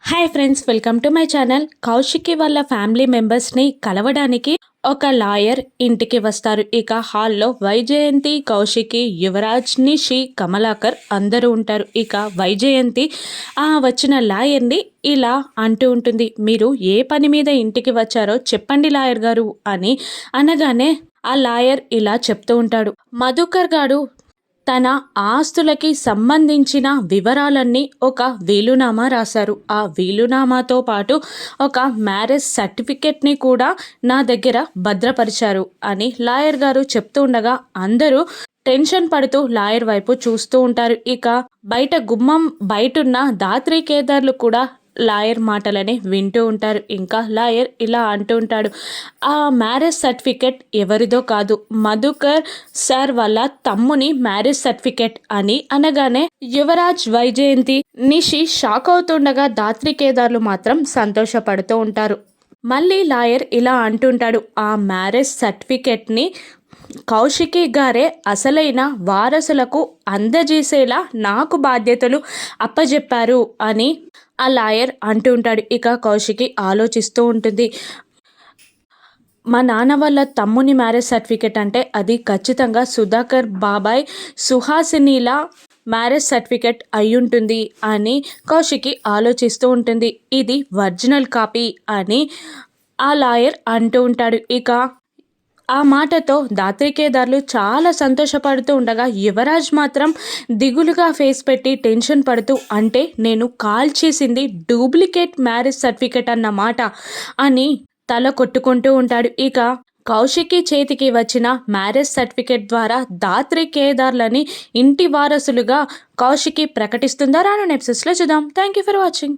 Hi friends, welcome to my channel. Kaushiki వాళ్ళ family మెంబర్స్ని కలవడానికి ఒక లాయర్ ఇంటికి వస్తారు. ఇక హాల్లో వైజయంతి, కౌశికి, యువరాజ్, నిషి, కమలాకర్ అందరూ ఉంటారు. ఇక వైజయంతి వచ్చిన లాయర్ని ఇలా అంటూ ఉంటుంది, మీరు ఏ పని మీద ఇంటికి వచ్చారో చెప్పండి లాయర్ గారు అని అనగానే ఆ లాయర్ ఇలా చెప్తూ ఉంటాడు, మధుకర్ గారు తన ఆస్తులకి సంబంధించిన వివరాలన్నీ ఒక వీలునామా రాశారు. ఆ వీలునామాతో పాటు ఒక మ్యారేజ్ సర్టిఫికెట్ని కూడా నా దగ్గర భద్రపరిచారు అని లాయర్ గారు చెప్తూ ఉండగా అందరూ టెన్షన్ పడుతూ లాయర్ వైపు చూస్తూ ఉంటారు. ఇక బయట గుమ్మం బయటున్న దాత్రి కేదార్లు కూడా లాయర్ మాటలని వింటూ ఉంటారు. ఇంకా లాయర్ ఇలా అంటూ ఉంటాడు, ఆ మ్యారేజ్ సర్టిఫికెట్ ఎవరిదో కాదు, మధుకర్ సార్ వాళ్ళ తమ్ముని మ్యారేజ్ సర్టిఫికెట్ అని అనగానే యువరాజ్, వైజయంతి, నిషి షాక్ అవుతుండగా దాత్రి కేదార్లు మాత్రం సంతోషపడుతూ ఉంటారు. మళ్ళీ లాయర్ ఇలా అంటుంటాడు, ఆ మ్యారేజ్ సర్టిఫికెట్ని కౌశికి గారే అసలైన వారసులకు అందజేసేలా నాకు బాధ్యతలు అప్పజెప్పారు అని ఆ లాయర్ అంటూ ఉంటాడు. ఇక కౌశికి ఆలోచిస్తూ ఉంటుంది, మా నాన్న వాళ్ళ తమ్ముని మ్యారేజ్ సర్టిఫికెట్ అంటే అది ఖచ్చితంగా సుధాకర్ బాబాయ్ సుహాసినిల మ్యారేజ్ సర్టిఫికెట్ అయ్యుంటుంది అని కౌశికి ఆలోచిస్తూ ఉంటుంది. ఇది ఒరిజినల్ కాపీ అని ఆ లాయర్ అంటూ ఉంటాడు. ఇక ఆ మాటతో దాత్రికేదార్లు చాలా సంతోషపడుతూ ఉండగా యువరాజ్ మాత్రం దిగులుగా ఫేస్ పెట్టి టెన్షన్ పడుతూ, అంటే నేను కాల్ చేసింది డూప్లికేట్ మ్యారేజ్ సర్టిఫికెట్ అన్నమాట అని తల కొట్టుకుంటూ ఉంటాడు. ఇక కౌశికి చేతికి వచ్చిన మ్యారేజ్ సర్టిఫికెట్ ద్వారా దాత్రి కేదార్లని ఇంటి వారసులుగా కౌశికి ప్రకటిస్తుందా రాను ఎపిసోడ్స్లో చూద్దాం. Thank you for watching.